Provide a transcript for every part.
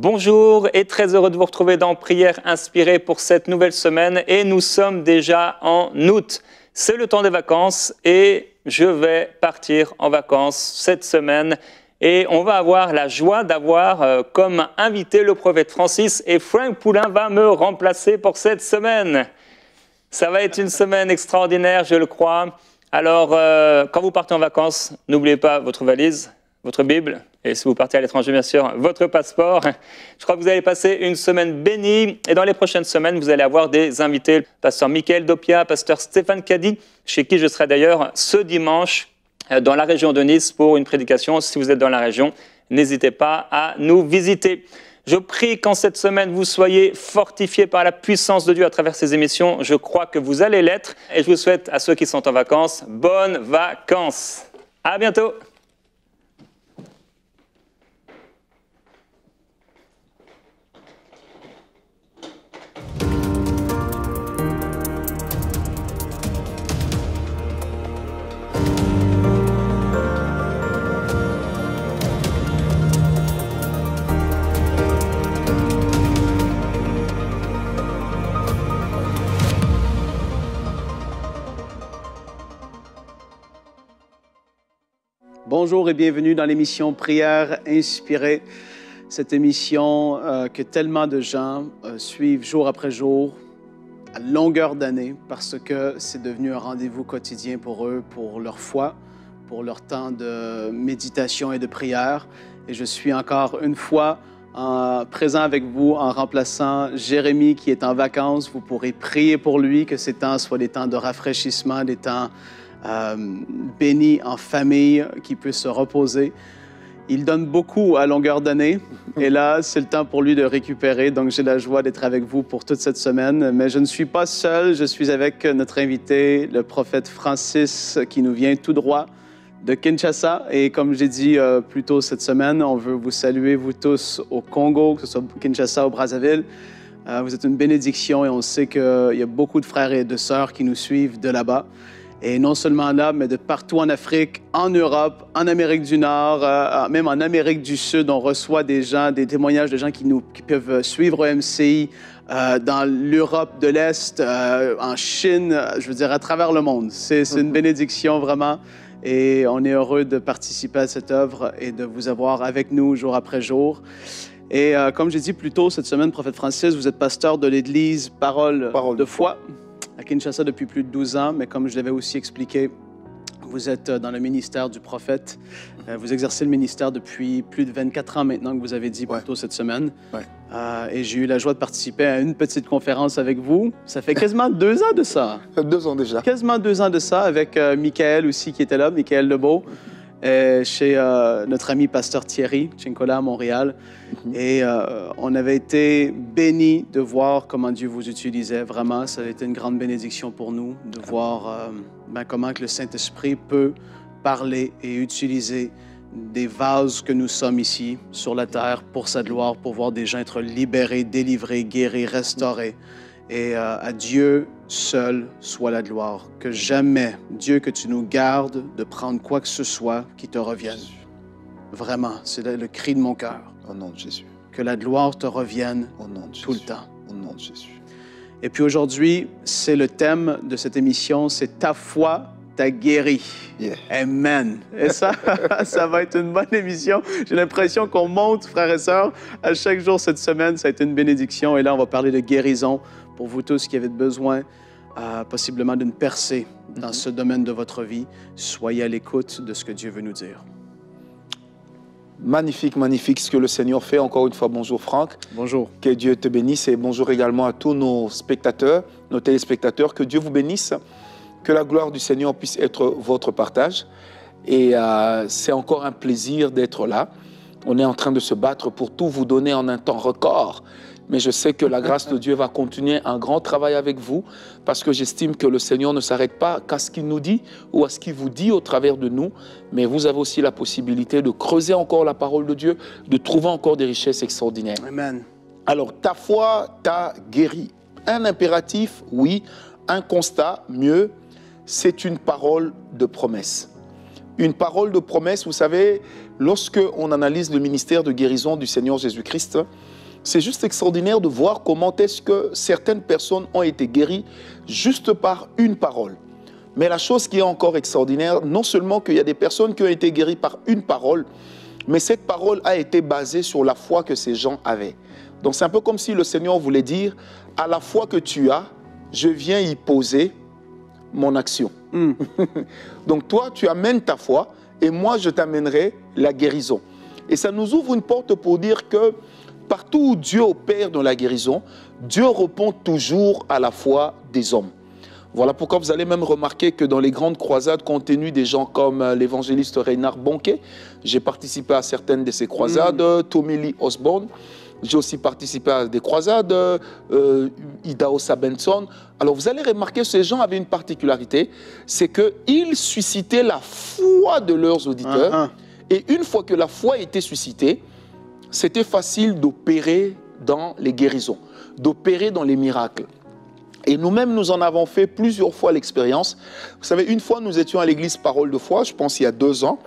Bonjour et très heureux de vous retrouver dans Prière inspirée pour cette nouvelle semaine et nous sommes déjà en août. C'est le temps des vacances et je vais partir en vacances cette semaine et on va avoir la joie d'avoir comme invité le prophète Francis et Frank Poulin va me remplacer pour cette semaine. Ça va être une semaine extraordinaire, je le crois. Alors, quand vous partez en vacances, n'oubliez pas votre valise, votre Bible, et si vous partez à l'étranger, bien sûr, votre passeport. Je crois que vous allez passer une semaine bénie, et dans les prochaines semaines, vous allez avoir des invités, pasteur Michael Dopia, pasteur Stéphane Caddy, chez qui je serai d'ailleurs ce dimanche dans la région de Nice pour une prédication. Si vous êtes dans la région, n'hésitez pas à nous visiter. Je prie qu'en cette semaine, vous soyez fortifiés par la puissance de Dieu à travers ces émissions. Je crois que vous allez l'être, et je vous souhaite à ceux qui sont en vacances, bonnes vacances. À bientôt. Bonjour et bienvenue dans l'émission Prière inspirée, cette émission que tellement de gens suivent jour après jour, à longueur d'année, parce que c'est devenu un rendez-vous quotidien pour eux, pour leur foi, pour leur temps de méditation et de prière. Et je suis encore une fois présent avec vous en remplaçant Jérémy qui est en vacances. Vous pourrez prier pour lui, que ces temps soient des temps de rafraîchissement, des temps béni en famille, qui peut se reposer. Il donne beaucoup à longueur d'année et là, c'est le temps pour lui de récupérer. Donc, j'ai la joie d'être avec vous pour toute cette semaine. Mais je ne suis pas seul, je suis avec notre invité, le prophète Francis, qui nous vient tout droit de Kinshasa. Et comme j'ai dit plus tôt cette semaine, on veut vous saluer, vous tous, au Congo, que ce soit Kinshasa ou Brazzaville. Vous êtes une bénédiction et on sait qu'il y a beaucoup de frères et de sœurs qui nous suivent de là-bas. Et non seulement là, mais de partout en Afrique, en Europe, en Amérique du Nord, même en Amérique du Sud, on reçoit des gens, des témoignages de gens qui peuvent suivre MCI dans l'Europe de l'Est, en Chine, je veux dire, à travers le monde. C'est une bénédiction vraiment. Et on est heureux de participer à cette œuvre et de vous avoir avec nous jour après jour. Et comme j'ai dit plus tôt cette semaine, prophète Francis, vous êtes pasteur de l'Église Parole de foi à Kinshasa depuis plus de 12 ans, mais comme je l'avais aussi expliqué, vous êtes dans le ministère du prophète. Vous exercez le ministère depuis plus de 24 ans maintenant, que vous avez dit plus tôt cette semaine. Ouais. Et j'ai eu la joie de participer à une petite conférence avec vous. Ça fait quasiment 2 ans de ça. 2 ans déjà. Quasiment 2 ans de ça, avec Michael aussi qui était là, Michael Lebeau, chez notre ami pasteur Thierry, Chinkola à Montréal. Et on avait été bénis de voir comment Dieu vous utilisait. Vraiment, ça a été une grande bénédiction pour nous de voir comment que le Saint-Esprit peut parler et utiliser des vases que nous sommes ici sur la terre pour sa gloire, pour voir des gens être libérés, délivrés, guéris, restaurés. Et à Dieu seul soit la gloire. Que jamais, Dieu, que tu nous gardes de prendre quoi que ce soit qui te revienne. Vraiment, c'est le cri de mon cœur. Au nom de Jésus. Que la gloire te revienne tout le temps. Au nom de Jésus. Et puis aujourd'hui, c'est le thème de cette émission, c'est ta foi t'a guéri. Yeah. Amen. Et ça, ça va être une bonne émission. J'ai l'impression qu'on monte, frères et sœurs, à chaque jour cette semaine. Ça a été une bénédiction. Et là, on va parler de guérison pour vous tous qui avez besoin possiblement d'une percée dans ce domaine de votre vie. Soyez à l'écoute de ce que Dieu veut nous dire. Magnifique, magnifique ce que le Seigneur fait. Encore une fois, bonjour Franck. Bonjour. Que Dieu te bénisse et bonjour également à tous nos spectateurs, nos téléspectateurs. Que Dieu vous bénisse. Que la gloire du Seigneur puisse être votre partage. Et c'est encore un plaisir d'être là. On est en train de se battre pour tout vous donner en un temps record. Mais je sais que la grâce de Dieu va continuer un grand travail avec vous parce que j'estime que le Seigneur ne s'arrête pas qu'à ce qu'il nous dit ou à ce qu'il vous dit au travers de nous. Mais vous avez aussi la possibilité de creuser encore la parole de Dieu, de trouver encore des richesses extraordinaires. Amen. Alors, ta foi t'a guéri. Un impératif, oui. Un constat, mieux. C'est une parole de promesse. une parole de promesse. Vous savez, lorsque on analyse le ministère de guérison du Seigneur Jésus-Christ, c'est juste extraordinaire de voir comment est-ce que certaines personnes ont été guéries juste par une parole. Mais la chose qui est encore extraordinaire, non seulement qu'il y a des personnes qui ont été guéries par une parole, mais cette parole a été basée sur la foi que ces gens avaient. Donc c'est un peu comme si le Seigneur voulait dire, à la foi que tu as, je viens y poser mon action. Donc toi, tu amènes ta foi et moi, je t'amènerai la guérison. Et ça nous ouvre une porte pour dire que partout où Dieu opère dans la guérison, Dieu répond toujours à la foi des hommes. Voilà pourquoi vous allez même remarquer que dans les grandes croisades qu'ont tenues des gens comme l'évangéliste Reinhard Bonnke, j'ai participé à certaines de ces croisades, Tommy Lee Osborne, j'ai aussi participé à des croisades, Idaho Benson. Alors vous allez remarquer que ces gens avaient une particularité, c'est qu'ils suscitaient la foi de leurs auditeurs. Et une fois que la foi était suscitée, c'était facile d'opérer dans les guérisons, d'opérer dans les miracles. Et nous-mêmes, nous en avons fait plusieurs fois l'expérience. Vous savez, une fois, nous étions à l'église Parole de foi, je pense il y a 2 ans,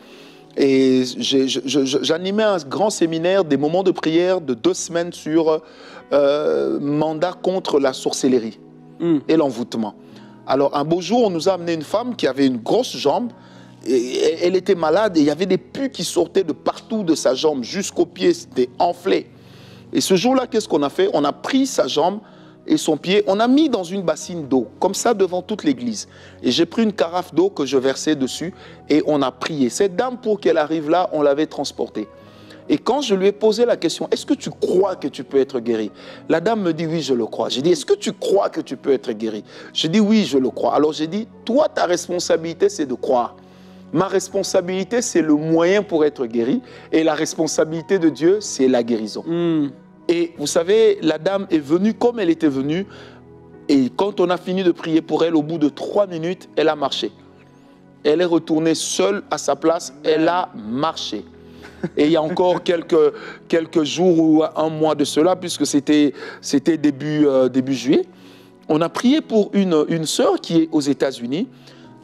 et j'animais un grand séminaire, des moments de prière de 2 semaines sur mandat contre la sorcellerie et l'envoûtement. Alors, un beau jour, on nous a amené une femme qui avait une grosse jambe, et elle était malade, et il y avait des pus qui sortaient de partout de sa jambe, jusqu'aux pieds, c'était enflé. Et ce jour-là, qu'est-ce qu'on a fait? On a pris sa jambe et son pied, on a mis dans une bassine d'eau, comme ça devant toute l'église. Et j'ai pris une carafe d'eau que je versais dessus et on a prié. Cette dame, pour qu'elle arrive là, on l'avait transportée. Et quand je lui ai posé la question, est-ce que tu crois que tu peux être guéri? La dame me dit, oui, je le crois. J'ai dit, est-ce que tu crois que tu peux être guéri? J'ai dit, oui, je le crois. Alors j'ai dit, toi, ta responsabilité, c'est de croire. Ma responsabilité, c'est le moyen pour être guéri. Et la responsabilité de Dieu, c'est la guérison. Et vous savez, la dame est venue comme elle était venue. Et quand on a fini de prier pour elle, au bout de 3 minutes, elle a marché. Elle est retournée seule à sa place. Elle a marché. Et il y a encore quelques jours ou 1 mois de cela, puisque c'était début juillet, on a prié pour une sœur qui est aux États-Unis.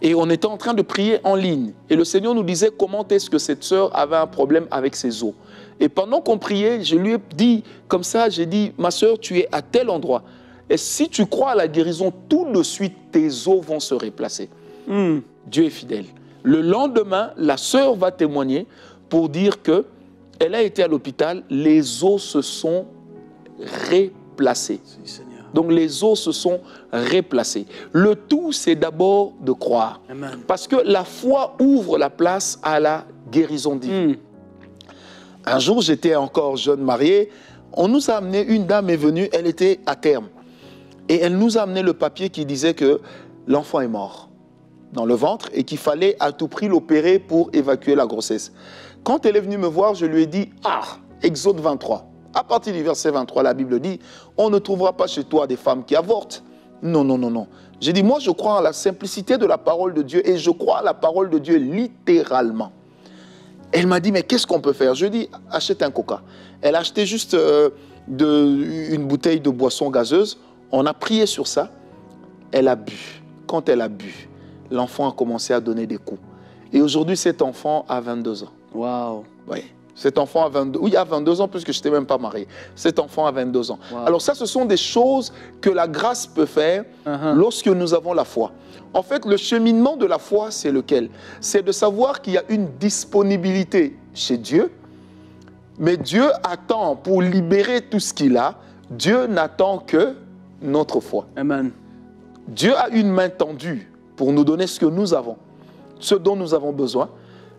Et on était en train de prier en ligne. Et le Seigneur nous disait comment est-ce que cette sœur avait un problème avec ses os. Et pendant qu'on priait, je lui ai dit comme ça, j'ai dit, ma sœur, tu es à tel endroit. Et si tu crois à la guérison, tout de suite, tes os vont se replacer. Dieu est fidèle. Le lendemain, la sœur va témoigner pour dire qu'elle a été à l'hôpital, les os se sont replacés. Donc les os se sont replacés. Le tout, c'est d'abord de croire. Amen. Parce que la foi ouvre la place à la guérison divine. Un jour, j'étais encore jeune marié. On nous a amené, une dame est venue, elle était à terme. Et elle nous a amené le papier qui disait que l'enfant est mort dans le ventre et qu'il fallait à tout prix l'opérer pour évacuer la grossesse. Quand elle est venue me voir, je lui ai dit, Exode 23. À partir du verset 23, la Bible dit, on ne trouvera pas chez toi des femmes qui avortent. Non, non, non, non. J'ai dit, moi, je crois en la simplicité de la parole de Dieu et je crois à la parole de Dieu littéralement. Elle m'a dit, mais qu'est-ce qu'on peut faire? Je lui ai dit, achète un coca. Elle a acheté juste une bouteille de boisson gazeuse. On a prié sur ça. Elle a bu. Quand elle a bu, l'enfant a commencé à donner des coups. Et aujourd'hui, cet enfant a 22 ans. Waouh. Oui. Cet enfant a 22 ans, puisque je n'étais même pas marié. Cet enfant a 22 ans. Wow. Alors ça, ce sont des choses que la grâce peut faire lorsque nous avons la foi. En fait, le cheminement de la foi, c'est lequel? C'est de savoir qu'il y a une disponibilité chez Dieu, mais Dieu attend pour libérer tout ce qu'il a. Dieu n'attend que notre foi. Amen. Dieu a une main tendue pour nous donner ce que nous avons, ce dont nous avons besoin.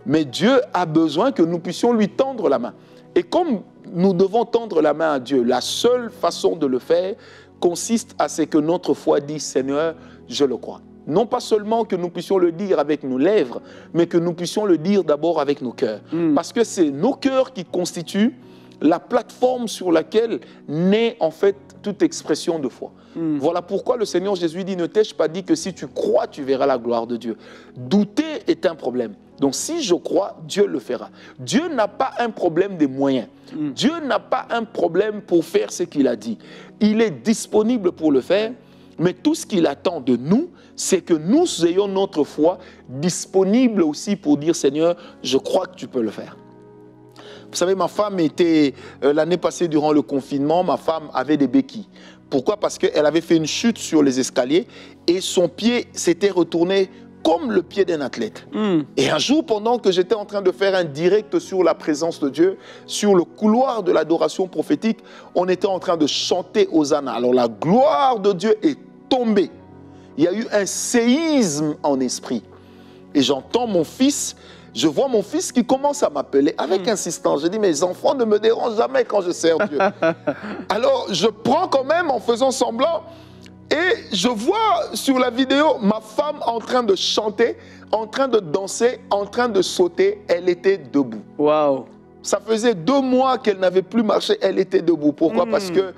Mais Dieu a besoin que nous puissions lui tendre la main. Et comme nous devons tendre la main à Dieu, la seule façon de le faire consiste à ce que notre foi dise, Seigneur, je le crois. Non pas seulement que nous puissions le dire avec nos lèvres, mais que nous puissions le dire d'abord avec nos cœurs. Parce que c'est nos cœurs qui constituent la plateforme sur laquelle naît en fait toute expression de foi. Voilà pourquoi le Seigneur Jésus dit, ne t'ai-je pas dit que si tu crois, tu verras la gloire de Dieu. Douter est un problème. Donc si je crois, Dieu le fera. Dieu n'a pas un problème des moyens. Dieu n'a pas un problème pour faire ce qu'il a dit. Il est disponible pour le faire, Mais tout ce qu'il attend de nous, c'est que nous ayons notre foi disponible aussi pour dire, Seigneur, je crois que tu peux le faire. Vous savez, ma femme était, l'année passée, durant le confinement, ma femme avait des béquilles. Pourquoi? Parce qu'elle avait fait une chute sur les escaliers et son pied s'était retourné comme le pied d'un athlète. Et un jour, pendant que j'étais en train de faire un direct sur la présence de Dieu, sur le couloir de l'adoration prophétique, on était en train de chanter Hosanna. Alors la gloire de Dieu est tombée. Il y a eu un séisme en esprit. Et j'entends mon fils, je vois mon fils qui commence à m'appeler avec insistance. Je dis, mes enfants ne me dérangent jamais quand je sers Dieu. Alors je prends quand même en faisant semblant. Et je vois sur la vidéo ma femme en train de chanter, en train de danser, en train de sauter. Elle était debout. Wow. Ça faisait 2 mois qu'elle n'avait plus marché, elle était debout. Pourquoi? Parce que...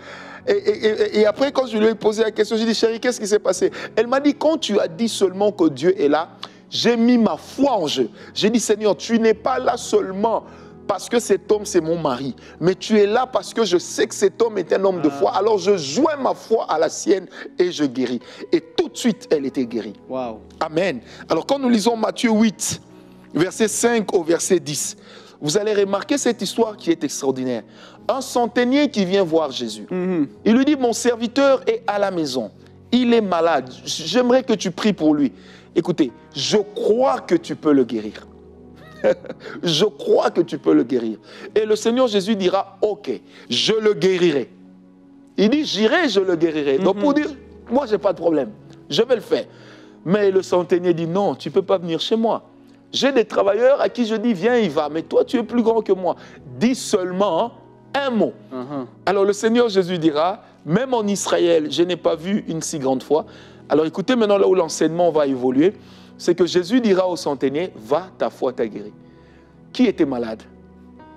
Et après, quand je lui ai posé la question, j'ai dit, chérie, qu'est-ce qui s'est passé? Elle m'a dit, quand tu as dit seulement que Dieu est là, j'ai mis ma foi en jeu. J'ai dit, Seigneur, tu n'es pas là seulement parce que cet homme, c'est mon mari. Mais tu es là parce que je sais que cet homme est un homme de foi. Alors je joins ma foi à la sienne et je guéris. Et tout de suite, elle était guérie. Wow. Amen. Alors quand nous lisons Matthieu 8, verset 5 au verset 10, vous allez remarquer cette histoire qui est extraordinaire. Un centenier qui vient voir Jésus. Il lui dit, mon serviteur est à la maison. Il est malade. J'aimerais que tu pries pour lui. Écoutez, je crois que tu peux le guérir. Je crois que tu peux le guérir. Et le Seigneur Jésus dira, ok, je le guérirai. Il dit, j'irai, je le guérirai. Donc pour dire, moi, je n'ai pas de problème. Je vais le faire. Mais le centenier dit, non, tu ne peux pas venir chez moi. J'ai des travailleurs à qui je dis, viens, il va. Mais toi, tu es plus grand que moi. Dis seulement un mot. Alors le Seigneur Jésus dira, même en Israël, je n'ai pas vu une si grande foi. Alors écoutez maintenant là où l'enseignement va évoluer. C'est que Jésus dira au centenier, va, ta foi t'a guéri. Qui était malade?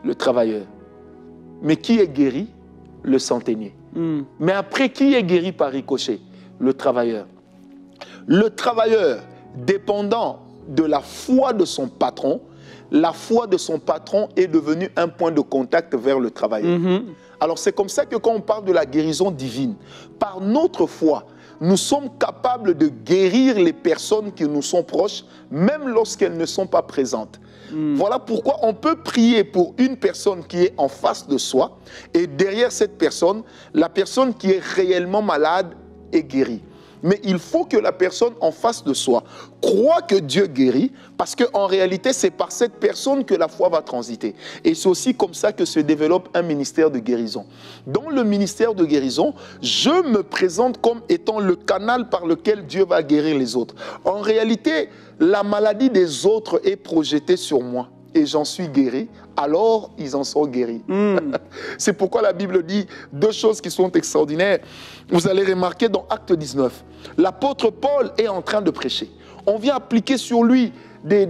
Le travailleur. Mais qui est guéri? Le centenier. Mais après, qui est guéri par ricochet? Le travailleur. Le travailleur, dépendant de la foi de son patron, la foi de son patron est devenue un point de contact vers le travailleur. Alors c'est comme ça que quand on parle de la guérison divine, par notre foi, nous sommes capables de guérir les personnes qui nous sont proches, même lorsqu'elles ne sont pas présentes. Voilà pourquoi on peut prier pour une personne qui est en face de soi, et derrière cette personne, la personne qui est réellement malade est guérie. Mais il faut que la personne en face de soi croit que Dieu guérit, parce qu'en réalité, c'est par cette personne que la foi va transiter. Et c'est aussi comme ça que se développe un ministère de guérison. Dans le ministère de guérison, je me présente comme étant le canal par lequel Dieu va guérir les autres. En réalité, la maladie des autres est projetée sur moi. Et j'en suis guéri, alors ils en sont guéris. C'est pourquoi la Bible dit 2 choses qui sont extraordinaires. Vous allez remarquer dans Acte 19, l'apôtre Paul est en train de prêcher. On vient appliquer sur lui des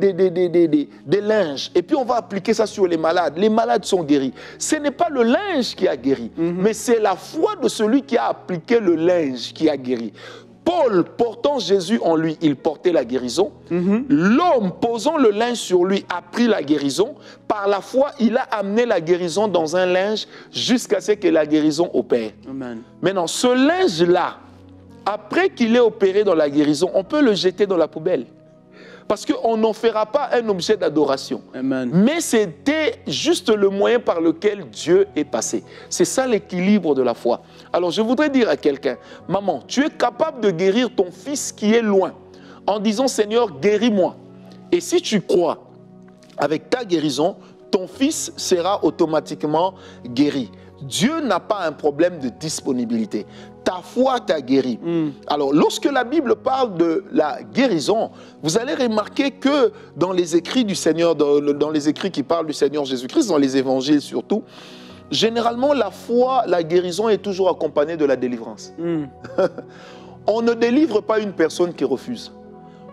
linges, et puis on va appliquer ça sur les malades. Les malades sont guéris. Ce n'est pas le linge qui a guéri, mais c'est la foi de celui qui a appliqué le linge qui a guéri. Paul, portant Jésus en lui, il portait la guérison. L'homme, posant le linge sur lui, a pris la guérison. Par la foi, il a amené la guérison dans un linge jusqu'à ce que la guérison opère. Amen. Maintenant, ce linge-là, après qu'il ait opéré dans la guérison, on peut le jeter dans la poubelle. Parce qu'on n'en fera pas un objet d'adoration. Mais c'était juste le moyen par lequel Dieu est passé. C'est ça l'équilibre de la foi. Alors je voudrais dire à quelqu'un, maman, tu es capable de guérir ton fils qui est loin en disant, Seigneur, guéris-moi. Et si tu crois, avec ta guérison, ton fils sera automatiquement guéri. Dieu n'a pas un problème de disponibilité. Ta foi t'a guéri. Alors, lorsque la Bible parle de la guérison, vous allez remarquer que dans les écrits du Seigneur, dans les écrits qui parlent du Seigneur Jésus-Christ, dans les évangiles surtout, généralement, la foi, la guérison est toujours accompagnée de la délivrance. On ne délivre pas une personne qui refuse.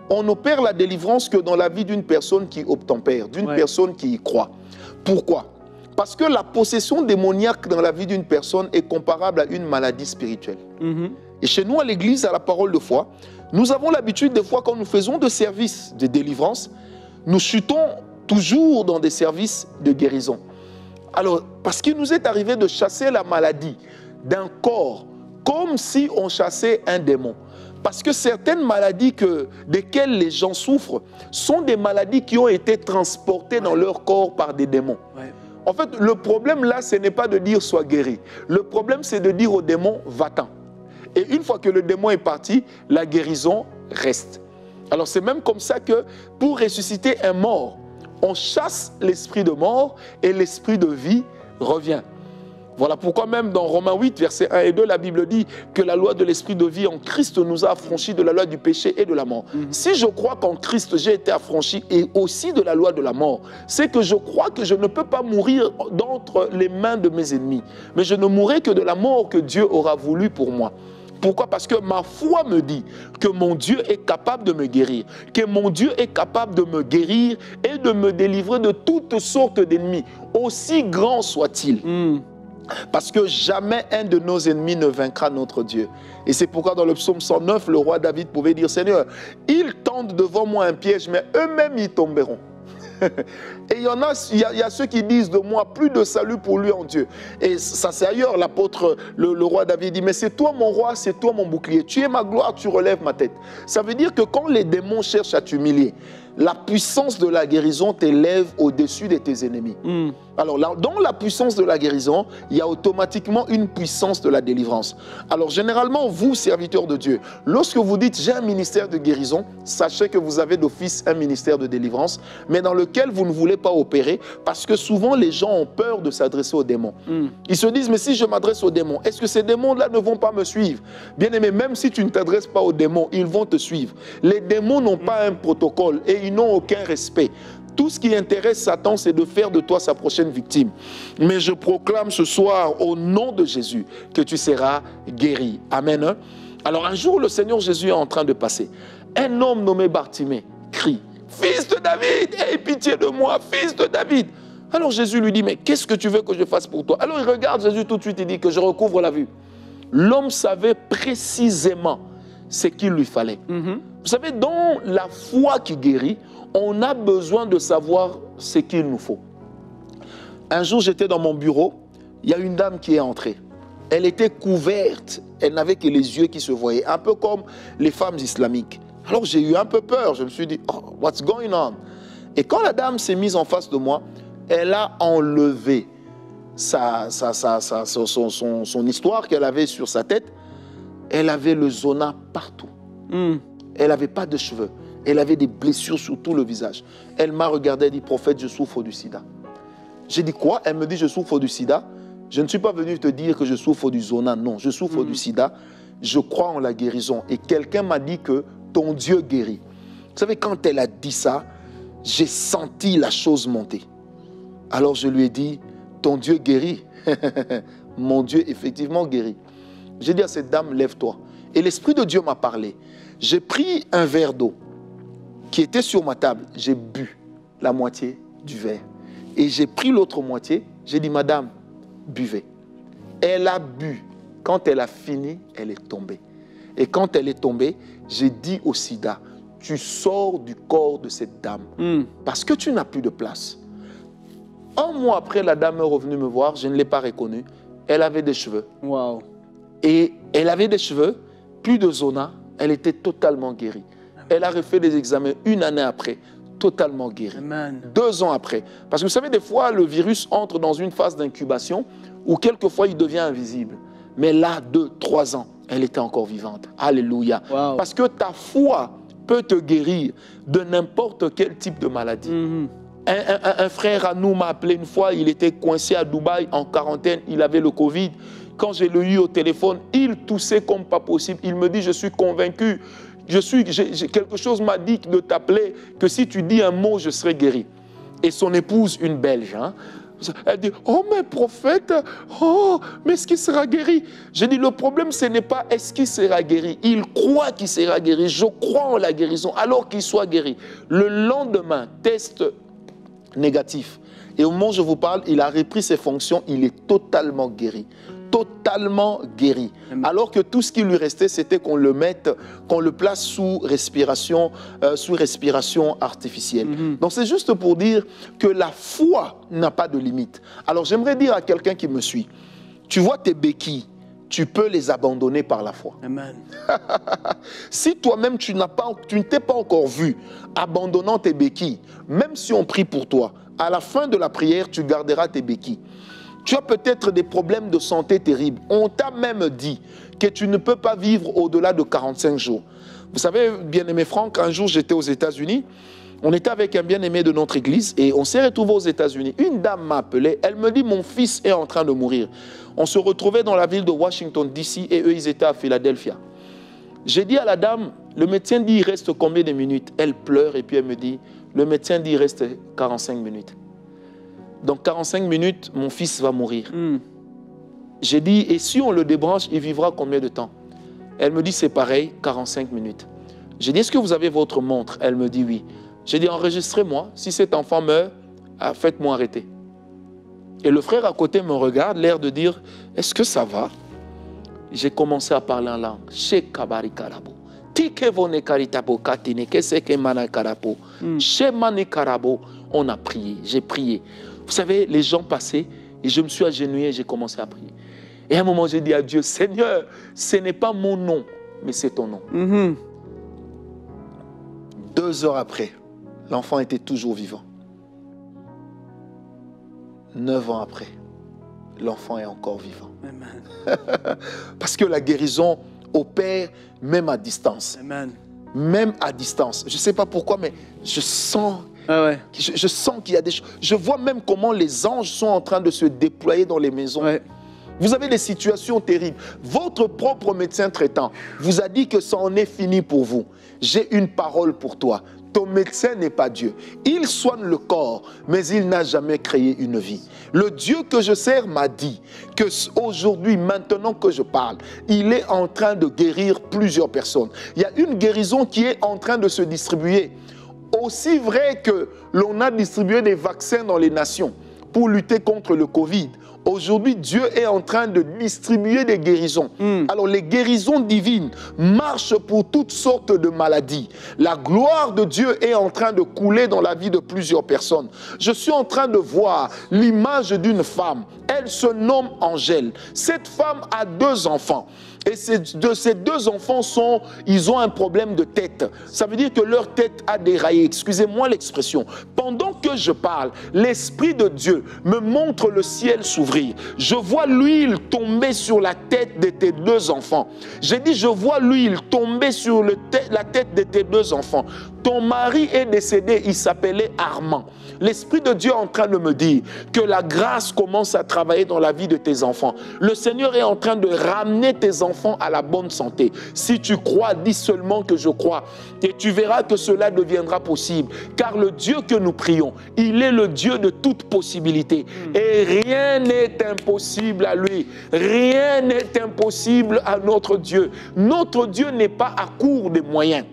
On opère la délivrance que dans la vie d'une personne qui obtempère, d'une personne qui y croit. Pourquoi ? Parce que la possession démoniaque dans la vie d'une personne est comparable à une maladie spirituelle. Et chez nous, à l'église, à la parole de foi, nous avons l'habitude, des fois, quand nous faisons des services de délivrance, nous chutons toujours dans des services de guérison. Alors, parce qu'il nous est arrivé de chasser la maladie d'un corps, comme si on chassait un démon. Parce que certaines maladies desquelles les gens souffrent sont des maladies qui ont été transportées dans leur corps par des démons. Ouais. En fait, le problème là, ce n'est pas de dire sois guéri. Le problème, c'est de dire au démon, va-t'en. Et une fois que le démon est parti, la guérison reste. Alors c'est même comme ça que pour ressusciter un mort, on chasse l'esprit de mort et l'esprit de vie revient. Voilà pourquoi même dans Romains 8, versets 1 et 2, la Bible dit que la loi de l'esprit de vie en Christ nous a affranchis de la loi du péché et de la mort. Si je crois qu'en Christ j'ai été affranchi et aussi de la loi de la mort, c'est que je crois que je ne peux pas mourir d'entre les mains de mes ennemis, mais je ne mourrai que de la mort que Dieu aura voulu pour moi. Pourquoi? Parce que ma foi me dit que mon Dieu est capable de me guérir, que mon Dieu est capable de me guérir et de me délivrer de toutes sortes d'ennemis, aussi grands soient-ils. Parce que jamais un de nos ennemis ne vaincra notre Dieu. Et c'est pourquoi dans le psaume 109, le roi David pouvait dire, Seigneur, ils tendent devant moi un piège, mais eux-mêmes y tomberont. Et il y a ceux qui disent de moi, plus de salut pour lui en Dieu. Et ça c'est ailleurs, l'apôtre, le roi David dit, mais c'est toi mon roi, c'est toi mon bouclier. Tu es ma gloire, tu relèves ma tête. Ça veut dire que quand les démons cherchent à t'humilier, la puissance de la guérison t'élève au-dessus de tes ennemis. Alors là, dans la puissance de la guérison, il y a automatiquement une puissance de la délivrance. Alors généralement, vous, serviteurs de Dieu, lorsque vous dites j'ai un ministère de guérison, sachez que vous avez d'office un ministère de délivrance, mais dans lequel vous ne voulez pas opérer, parce que souvent les gens ont peur de s'adresser aux démons. Ils se disent, mais si je m'adresse aux démons, est-ce que ces démons-là ne vont pas me suivre? Bien aimé, même si tu ne t'adresses pas aux démons, ils vont te suivre. Les démons n'ont pas un protocole et ils n'ont aucun respect. Tout ce qui intéresse Satan, c'est de faire de toi sa prochaine victime. Mais je proclame ce soir, au nom de Jésus, que tu seras guéri. Amen. Alors un jour, le Seigneur Jésus est en train de passer. Un homme nommé Bartimée crie, « Fils de David, aie pitié de moi, fils de David !» Alors Jésus lui dit, « Mais qu'est-ce que tu veux que je fasse pour toi ?» Alors il regarde Jésus tout de suite et dit que je recouvre la vue. L'homme savait précisément ce qu'il lui fallait. Vous savez, dans la foi qui guérit, on a besoin de savoir ce qu'il nous faut. Un jour, j'étais dans mon bureau, il y a une dame qui est entrée. Elle était couverte, elle n'avait que les yeux qui se voyaient, un peu comme les femmes islamiques. Alors j'ai eu un peu peur, je me suis dit, oh, what's going on? Et quand la dame s'est mise en face de moi, elle a enlevé son histoire qu'elle avait sur sa tête. Elle avait le zona partout. Elle n'avait pas de cheveux. Elle avait des blessures sur tout le visage. Elle m'a regardé et dit, prophète, je souffre du sida. J'ai dit quoi? Elle me dit, je souffre du sida. Je ne suis pas venu te dire que je souffre du zona. Non, je souffre du sida. Je crois en la guérison. Et quelqu'un m'a dit que ton Dieu guérit. Vous savez, quand elle a dit ça, j'ai senti la chose monter. Alors je lui ai dit, ton Dieu guérit. Mon Dieu effectivement guérit. J'ai dit à cette dame, lève-toi. Et l'Esprit de Dieu m'a parlé. J'ai pris un verre d'eau qui était sur ma table. J'ai bu la moitié du verre. Et j'ai pris l'autre moitié. J'ai dit, madame, buvez. Elle a bu. Quand elle a fini, elle est tombée. Et quand elle est tombée, j'ai dit au sida, tu sors du corps de cette dame. Parce que tu n'as plus de place. Un mois après, la dame est revenue me voir. Je ne l'ai pas reconnue. Elle avait des cheveux. Wow. Et elle avait des cheveux, plus de zona. Elle était totalement guérie. Elle a refait des examens une année après, totalement guérie. Amen. 2 ans après. Parce que vous savez, des fois, le virus entre dans une phase d'incubation où quelquefois il devient invisible. Mais là, 2, 3 ans, elle était encore vivante. Alléluia. Wow. Parce que ta foi peut te guérir de n'importe quel type de maladie. Un frère à nous m'a appelé une fois, il était coincé à Dubaï en quarantaine, il avait le Covid. Quand je l'ai eu au téléphone, il toussait comme pas possible. Il me dit, je suis convaincu, quelque chose m'a dit de t'appeler, que si tu dis un mot, je serai guéri. Et son épouse, une Belge, elle dit, oh mais prophète, oh, mais est-ce qu'il sera guéri? J'ai dit, le problème, ce n'est pas est-ce qu'il sera guéri. Il croit qu'il sera guéri. Je crois en la guérison, alors qu'il soit guéri. Le lendemain, test négatif. Et au moment où je vous parle, il a repris ses fonctions, il est totalement guéri. Totalement guéri. Alors que tout ce qui lui restait, c'était qu'on le place sous respiration artificielle. Donc c'est juste pour dire que la foi n'a pas de limite. Alors j'aimerais dire à quelqu'un qui me suit, tu vois tes béquilles, tu peux les abandonner par la foi. Amen. Si toi-même, tu ne t'es pas encore vu abandonnant tes béquilles, même si on prie pour toi, à la fin de la prière, tu garderas tes béquilles. Tu as peut-être des problèmes de santé terribles. On t'a même dit que tu ne peux pas vivre au-delà de 45 jours. Vous savez, bien-aimé Franck, un jour, j'étais aux États-Unis. On était avec un bien-aimé de notre église et on s'est retrouvés aux États-Unis. Une dame m'a appelé, elle me dit « Mon fils est en train de mourir ». On se retrouvait dans la ville de Washington, D.C. et eux, ils étaient à Philadelphia. J'ai dit à la dame, le médecin dit « Il reste combien de minutes ?» Elle pleure et puis elle me dit « Le médecin dit « Il reste 45 minutes ». Dans 45 minutes, mon fils va mourir. J'ai dit « Et si on le débranche, il vivra combien de temps ?» Elle me dit « C'est pareil, 45 minutes ». J'ai dit « Est-ce que vous avez votre montre ?» Elle me dit « Oui ». J'ai dit, enregistrez-moi. Si cet enfant meurt, faites-moi arrêter. Et le frère à côté me regarde, l'air de dire, est-ce que ça va? J'ai commencé à parler en langue. On a prié, j'ai prié. Vous savez, les gens passaient et je me suis agenouillé et j'ai commencé à prier. Et à un moment, j'ai dit à Dieu, Seigneur, ce n'est pas mon nom, mais c'est ton nom. 2 heures après, l'enfant était toujours vivant. 9 ans après, l'enfant est encore vivant. Amen. Parce que la guérison opère même à distance. Amen. Même à distance. Je ne sais pas pourquoi, mais je sens, je sens qu'il y a des choses. Je vois même comment les anges sont en train de se déployer dans les maisons. Ouais. Vous avez des situations terribles. Votre propre médecin traitant vous a dit que ça en est fini pour vous. J'ai une parole pour toi. Ton médecin n'est pas Dieu. Il soigne le corps, mais il n'a jamais créé une vie. Le Dieu que je sers m'a dit qu'aujourd'hui, maintenant que je parle, il est en train de guérir plusieurs personnes. Il y a une guérison qui est en train de se distribuer. Aussi vrai que l'on a distribué des vaccins dans les nations pour lutter contre le Covid, aujourd'hui, Dieu est en train de distribuer des guérisons. Alors, les guérisons divines marchent pour toutes sortes de maladies. La gloire de Dieu est en train de couler dans la vie de plusieurs personnes. Je suis en train de voir l'image d'une femme. Elle se nomme Angèle. Cette femme a 2 enfants. Et ces 2 enfants ils ont un problème de tête. Ça veut dire que leur tête a déraillé. Excusez-moi l'expression. Pendant que je parle, l'Esprit de Dieu me montre le ciel s'ouvrir. Je vois l'huile tomber sur la tête de tes 2 enfants. J'ai dit, je vois l'huile tomber sur la tête de tes 2 enfants. Ton mari est décédé, il s'appelait Armand. L'Esprit de Dieu est en train de me dire que la grâce commence à travailler dans la vie de tes enfants. Le Seigneur est en train de ramener tes enfants à la bonne santé. Si tu crois, dis seulement que je crois. Et tu verras que cela deviendra possible. Car le Dieu que nous prions, il est le Dieu de toute possibilité. Et rien n'est impossible à lui. Rien n'est impossible à notre Dieu. Notre Dieu n'est pas à court de moyens.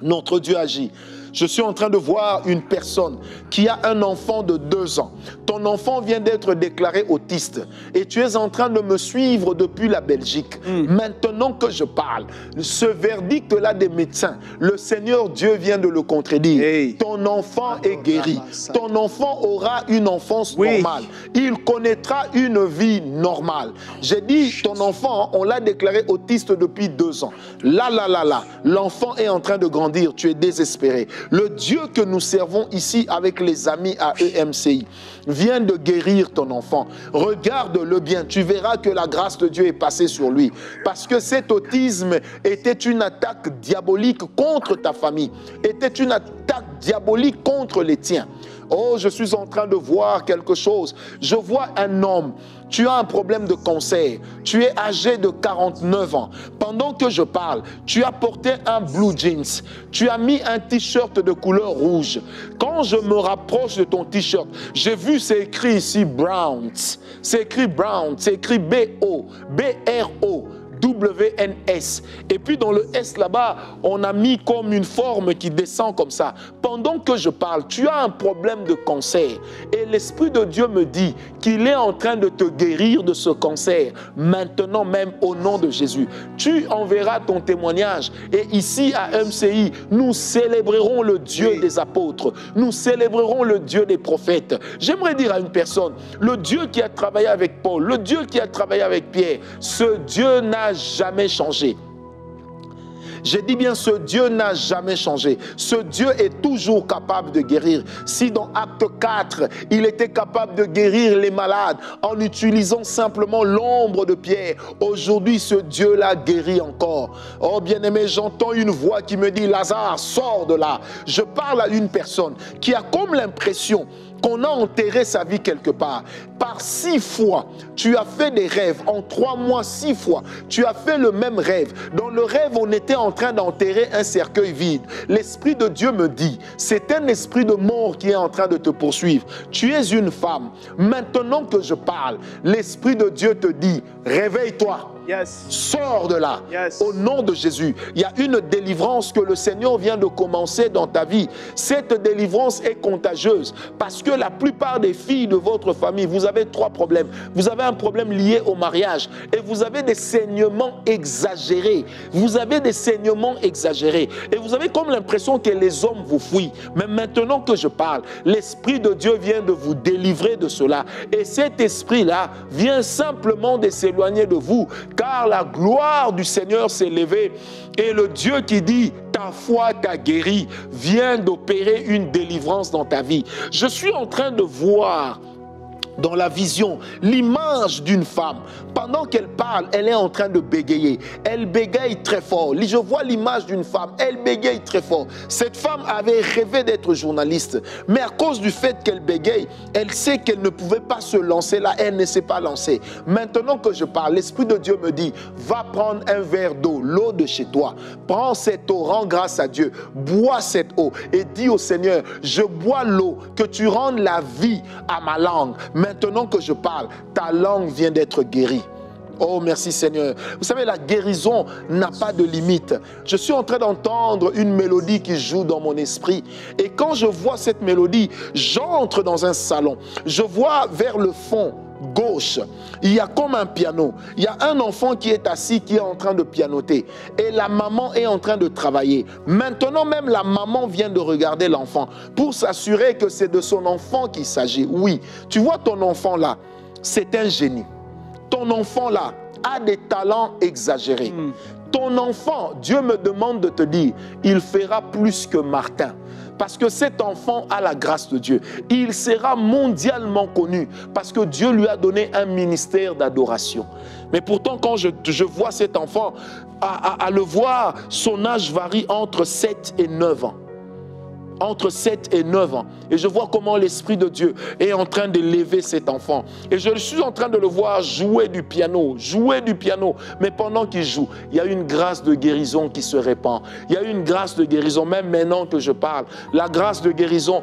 Notre Dieu agit. Je suis en train de voir une personne qui a un enfant de 2 ans. Ton enfant vient d'être déclaré autiste et tu es en train de me suivre depuis la Belgique. Maintenant que je parle, ce verdict-là des médecins, le Seigneur Dieu vient de le contredire. Hey. Ton enfant est guéri. Ton enfant aura une enfance normale. Il connaîtra une vie normale. J'ai dit, ton enfant, on l'a déclaré autiste depuis 2 ans. Là, l'enfant est en train de grandir. Tu es désespéré. Le Dieu que nous servons ici avec les amis à EMCI vient de guérir ton enfant. Regarde-le bien, tu verras que la grâce de Dieu est passée sur lui. Parce que cet autisme était une attaque diabolique contre ta famille, était une attaque diabolique contre les tiens. Oh, je suis en train de voir quelque chose. Je vois un homme. Tu as un problème de cancer. Tu es âgé de 49 ans. Pendant que je parle, tu as porté un blue jeans. Tu as mis un t-shirt de couleur rouge. Quand je me rapproche de ton t-shirt, j'ai vu, c'est écrit ici Browns. C'est écrit Brown. C'est écrit B-O, B-R-O. WNS. Et puis dans le S là-bas, on a mis comme une forme qui descend comme ça. Pendant que je parle, tu as un problème de cancer. Et l'Esprit de Dieu me dit qu'il est en train de te guérir de ce cancer. Maintenant même au nom de Jésus. Tu enverras ton témoignage. Et ici à MCI, nous célébrerons le Dieu des apôtres. Nous célébrerons le Dieu des prophètes. J'aimerais dire à une personne, le Dieu qui a travaillé avec Paul, le Dieu qui a travaillé avec Pierre, ce Dieu n'a jamais changé. J'ai dit bien, ce Dieu n'a jamais changé. Ce Dieu est toujours capable de guérir. Si dans Acte 4, il était capable de guérir les malades en utilisant simplement l'ombre de Pierre, aujourd'hui, ce Dieu-là guérit encore. Oh bien-aimé, j'entends une voix qui me dit, Lazare, sors de là. Je parle à une personne qui a comme l'impression qu'on a enterré sa vie quelque part. Par 6 fois, tu as fait des rêves. En 3 mois, 6 fois, tu as fait le même rêve. Dans le rêve, on était en train d'enterrer un cercueil vide. L'Esprit de Dieu me dit, c'est un esprit de mort qui est en train de te poursuivre. Tu es une femme. Maintenant que je parle, l'Esprit de Dieu te dit, réveille-toi. Yes. Sors de là. Yes. Au nom de Jésus. Il y a une délivrance que le Seigneur vient de commencer dans ta vie. Cette délivrance est contagieuse parce que la plupart des filles de votre famille, vous avez 3 problèmes. Vous avez un problème lié au mariage et vous avez des saignements exagérés. Vous avez des saignements exagérés et vous avez comme l'impression que les hommes vous fuient. Mais maintenant que je parle, l'Esprit de Dieu vient de vous délivrer de cela. Et cet esprit-là vient simplement de s'éloigner de vous. Car la gloire du Seigneur s'est levée et le Dieu qui dit ta foi t'a guéri vient d'opérer une délivrance dans ta vie. Je suis en train de voir dans la vision l'image d'une femme. Pendant qu'elle parle, elle est en train de bégayer. Elle bégaye très fort. Je vois l'image d'une femme. Elle bégaye très fort. Cette femme avait rêvé d'être journaliste. Mais à cause du fait qu'elle bégaye, elle sait qu'elle ne pouvait pas se lancer là. Elle ne s'est pas lancée. Maintenant que je parle, l'Esprit de Dieu me dit, va prendre un verre d'eau, l'eau de chez toi. Prends cette eau, rends grâce à Dieu. Bois cette eau et dis au Seigneur, je bois l'eau, que tu rendes la vie à ma langue. Maintenant que je parle, ta langue vient d'être guérie. Oh, merci Seigneur. Vous savez, la guérison n'a pas de limite. Je suis en train d'entendre une mélodie qui joue dans mon esprit. Et quand je vois cette mélodie, j'entre dans un salon. Je vois vers le fond gauche, il y a comme un piano. Il y a un enfant qui est assis, qui est en train de pianoter. Et la maman est en train de travailler. Maintenant même, la maman vient de regarder l'enfant pour s'assurer que c'est de son enfant qu'il s'agit. Oui, tu vois ton enfant là, c'est un génie. Ton enfant là a des talents exagérés. Ton enfant, Dieu me demande de te dire, il fera plus que Martin. Parce que cet enfant a la grâce de Dieu. Il sera mondialement connu parce que Dieu lui a donné un ministère d'adoration. Mais pourtant, quand je vois cet enfant, à le voir, son âge varie entre 7 et 9 ans. Entre 7 et 9 ans. Et je vois comment l'Esprit de Dieu est en train d'élever cet enfant. Et je suis en train de le voir jouer du piano. Mais pendant qu'il joue, il y a une grâce de guérison qui se répand. Il y a une grâce de guérison, même maintenant que je parle. La grâce de guérison,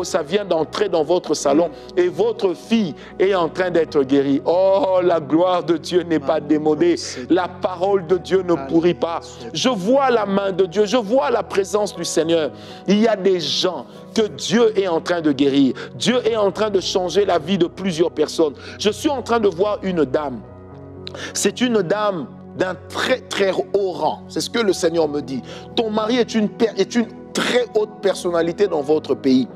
ça vient d'entrer dans votre salon. Et votre fille est en train d'être guérie. Oh, la gloire de Dieu n'est pas démodée. La parole de Dieu ne pourrit pas. Je vois la main de Dieu. Je vois la présence du Seigneur. Il y a des gens que Dieu est en train de guérir. Dieu est en train de changer la vie de plusieurs personnes. Je suis en train de voir une dame. C'est une dame d'un très très haut rang. C'est ce que le Seigneur me dit. Ton mari est une très haute personnalité dans votre pays.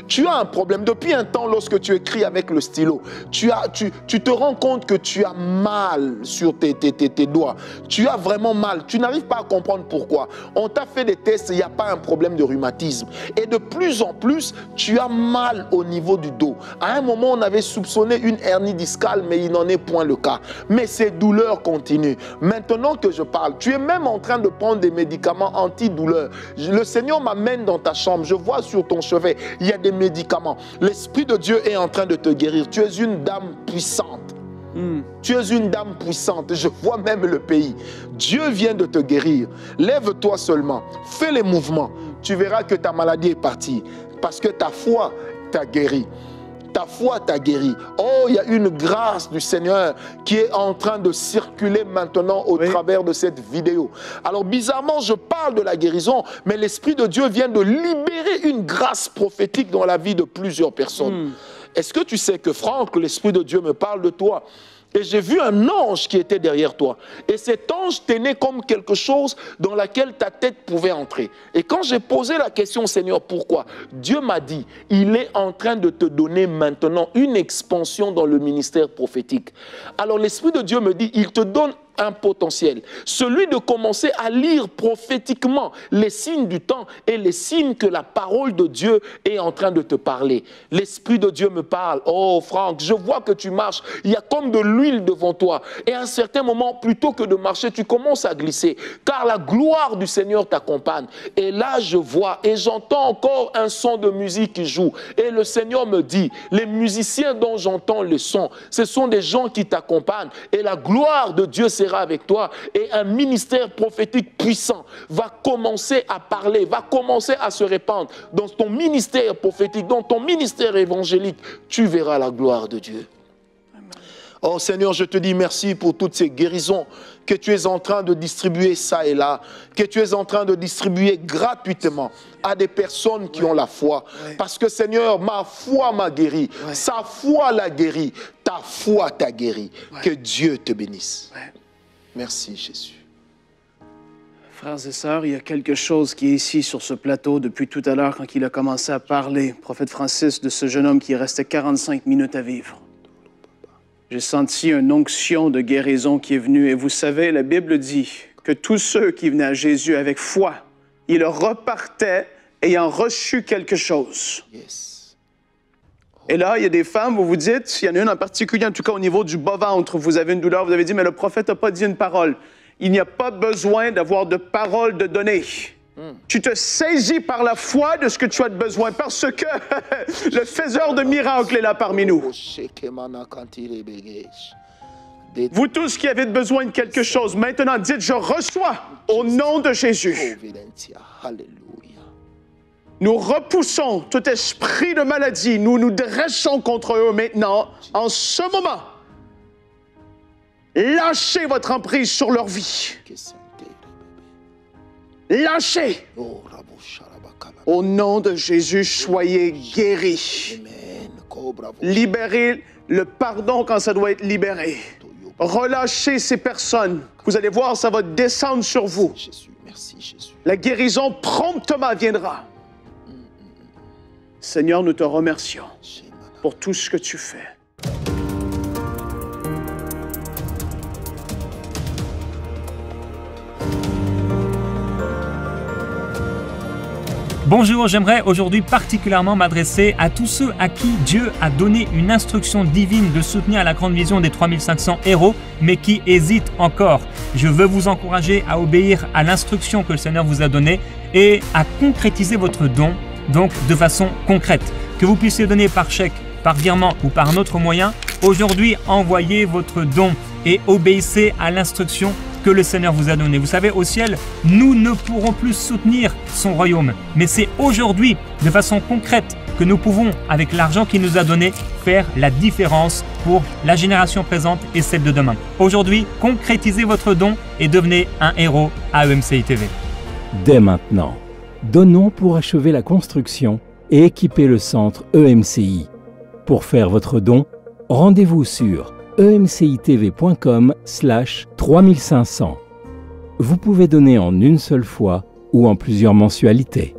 Tu as un problème. Depuis un temps, lorsque tu écris avec le stylo, tu te rends compte que tu as mal sur tes doigts. Tu as vraiment mal. Tu n'arrives pas à comprendre pourquoi. On t'a fait des tests, il n'y a pas un problème de rhumatisme. Et de plus en plus, tu as mal au niveau du dos. À un moment, on avait soupçonné une hernie discale, mais il n'en est point le cas. Mais ces douleurs continuent. Maintenant que je parle, tu es même en train de prendre des médicaments antidouleurs. Le Seigneur m'amène dans ta chambre. Je vois sur ton chevet, il y a des médicaments. L'Esprit de Dieu est en train de te guérir. Tu es une dame puissante. Tu es une dame puissante. Je vois même le pays. Dieu vient de te guérir. Lève-toi seulement. Fais les mouvements. Tu verras que ta maladie est partie. Parce que ta foi t'a guéri. ta foi t'a guéri. Oh, il y a une grâce du Seigneur qui est en train de circuler maintenant au travers de cette vidéo. Alors bizarrement, je parle de la guérison, mais l'Esprit de Dieu vient de libérer une grâce prophétique dans la vie de plusieurs personnes. Est-ce que tu sais que, Franck, l'Esprit de Dieu me parle de toi? Et j'ai vu un ange qui était derrière toi. Et cet ange tenait comme quelque chose dans laquelle ta tête pouvait entrer. Et quand j'ai posé la question, Seigneur, pourquoi? Dieu m'a dit, il est en train de te donner maintenant une expansion dans le ministère prophétique. Alors l'Esprit de Dieu me dit, il te donne un potentiel, celui de commencer à lire prophétiquement les signes du temps et les signes que la parole de Dieu est en train de te parler. L'Esprit de Dieu me parle. Oh Franck, je vois que tu marches, il y a comme de l'huile devant toi. Et à un certain moment, plutôt que de marcher, tu commences à glisser, car la gloire du Seigneur t'accompagne. Et là, je vois et j'entends encore un son de musique qui joue. Et le Seigneur me dit, les musiciens dont j'entends le son, ce sont des gens qui t'accompagnent. Et la gloire de Dieu sera avec toi et un ministère prophétique puissant va commencer à parler, va commencer à se répandre. Dans ton ministère prophétique, dans ton ministère évangélique, tu verras la gloire de Dieu. Oh Seigneur, je te dis merci pour toutes ces guérisons que tu es en train de distribuer ça et là, que tu es en train de distribuer gratuitement à des personnes qui ont la foi. Parce que Seigneur, ma foi m'a guéri, sa foi l'a guéri, ta foi t'a guéri. Que Dieu te bénisse. Merci Jésus. Frères et sœurs, il y a quelque chose qui est ici sur ce plateau depuis tout à l'heure quand il a commencé à parler, prophète Francis, de ce jeune homme qui restait 45 minutes à vivre. J'ai senti une onction de guérison qui est venue. Et vous savez, la Bible dit que tous ceux qui venaient à Jésus avec foi, ils repartaient ayant reçu quelque chose. Et là, il y a des femmes, vous vous dites, il y en a une en particulier, en tout cas au niveau du bas-ventre, vous avez une douleur, vous avez dit, mais le prophète n'a pas dit une parole. Il n'y a pas besoin d'avoir de parole de donner. Tu te saisis par la foi de ce que tu as besoin, parce que le faiseur de miracles est là parmi nous. Vous tous qui avez besoin de quelque chose, maintenant dites, je reçois au nom de Jésus. Nous repoussons tout esprit de maladie. Nous nous dressons contre eux maintenant, en ce moment. Lâchez votre emprise sur leur vie. Lâchez. Au nom de Jésus, soyez guéris. Libérez le pardon quand ça doit être libéré. Relâchez ces personnes. Vous allez voir, ça va descendre sur vous. La guérison promptement viendra. Seigneur, nous te remercions pour tout ce que tu fais. Bonjour, j'aimerais aujourd'hui particulièrement m'adresser à tous ceux à qui Dieu a donné une instruction divine de soutenir la grande vision des 3500 héros, mais qui hésitent encore. Je veux vous encourager à obéir à l'instruction que le Seigneur vous a donnée et à concrétiser votre don, donc de façon concrète. Que vous puissiez donner par chèque, par virement ou par un autre moyen, aujourd'hui envoyez votre don et obéissez à l'instruction que le Seigneur vous a donné. Vous savez, au ciel, nous ne pourrons plus soutenir son royaume. Mais c'est aujourd'hui, de façon concrète, que nous pouvons, avec l'argent qu'il nous a donné, faire la différence pour la génération présente et celle de demain. Aujourd'hui, concrétisez votre don et devenez un héros à EMCI TV. Dès maintenant, donnons pour achever la construction et équiper le centre EMCI. Pour faire votre don, rendez-vous sur emcitv.com/3500. Vous pouvez donner en une seule fois ou en plusieurs mensualités.